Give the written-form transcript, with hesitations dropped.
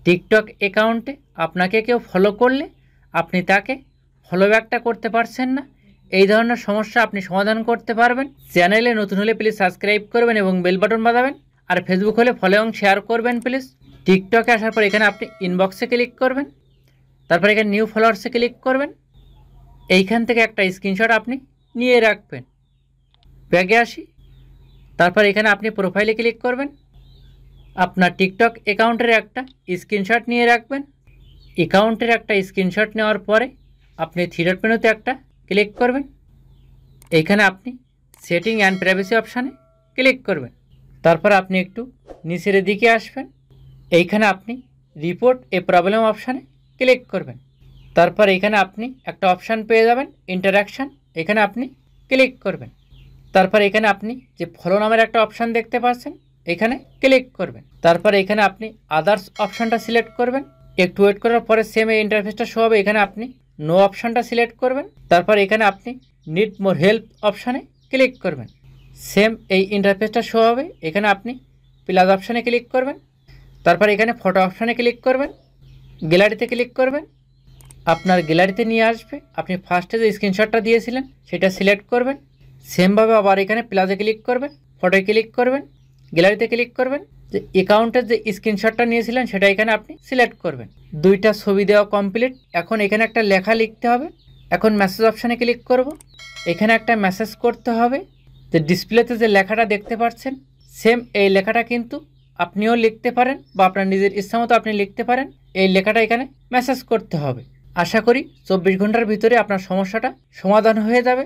TikTok অ্যাকাউন্টে আপনাকে কেউ ফলো করলে আপনি তাকে ফলো ব্যাকটা করতে পারছেন না, এই ধরনের সমস্যা আপনি সমাধান করতে পারবেন। চ্যানেলে নতুন হলে প্লিজ সাবস্ক্রাইব করবেন এবং বেল বাটন বাজাবেন। আর ফেসবুক হলে ফলো এবং শেয়ার করবেন প্লিজ। টিকটকে আসার পর এখানে আপনি ইনবক্সে ক্লিক করবেন, তারপর এখানে নিউ ফলোয়ার্সে ক্লিক করবেন। এইখান থেকে একটা স্ক্রিনশট আপনি নিয়ে রাখবেন। ব্যাগে আসি, তারপর এখানে আপনি প্রোফাইলে ক্লিক করবেন। আপনার টিকটক অ্যাকাউন্টের একটা স্ক্রিনশট নিয়ে রাখবেন। অ্যাকাউন্টের একটা স্ক্রিনশট নেওয়ার পরে আপনি থ্রি ডট মেনুতে একটা ক্লিক করবেন। এইখানে আপনি সেটিং অ্যান্ড প্রাইভেসি অপশানে ক্লিক করবেন। তারপর আপনি একটু নিচের দিকে আসবেন। এইখানে আপনি রিপোর্ট এ প্রবলেম অপশানে ক্লিক করবেন। তারপর এখানে আপনি একটা অপশান পেয়ে যাবেন ইন্টারাকশান, এখানে আপনি ক্লিক করবেন। তারপর এখানে আপনি যে ফলো নামের একটা অপশান দেখতে পাচ্ছেন, এখানে ক্লিক করবেন। তারপর এখানে আপনি আদার্স অপশানটা সিলেক্ট করবেন। একটু ওয়েট করার পরে সেম এই ইন্টারফেসটা শো হবে। এখানে আপনি নো অপশানটা সিলেক্ট করবেন। তারপর এখানে আপনি নিড মোর হেল্প অপশানে ক্লিক করবেন। সেম এই ইন্টারফেসটা শো হবে। এখানে আপনি প্লাস অপশানে ক্লিক করবেন। তারপর এখানে ফটো অপশানে ক্লিক করবেন, গ্যালারিতে ক্লিক করবেন। আপনার গ্যালারিতে নিয়ে আসবে। আপনি ফার্স্টে যে স্ক্রিনশটটা দিয়েছিলেন সেটা সিলেক্ট করবেন। সেমভাবে আবার এখানে প্লাসে ক্লিক করবেন, ফটোয় ক্লিক করবেন, গ্যালারিতে ক্লিক করবেন। যে অ্যাকাউন্টের যে স্ক্রিনশটটা নিয়েছিলেন সেটা এখানে আপনি সিলেক্ট করবেন। দুইটা ছবি দেওয়া কমপ্লিট। এখন এখানে একটা লেখা লিখতে হবে। এখন মেসেজ অপশানে ক্লিক করব। এখানে একটা মেসেজ করতে হবে। যে ডিসপ্লেতে যে লেখাটা দেখতে পাচ্ছেন, সেম এই লেখাটা কিন্তু আপনিও লিখতে পারেন বা আপনার নিজের ইচ্ছামতো আপনি লিখতে পারেন। এই লেখাটা এখানে মেসেজ করতে হবে। আশা করি 24 ঘন্টার ভিতরে আপনার সমস্যাটা সমাধান হয়ে যাবে।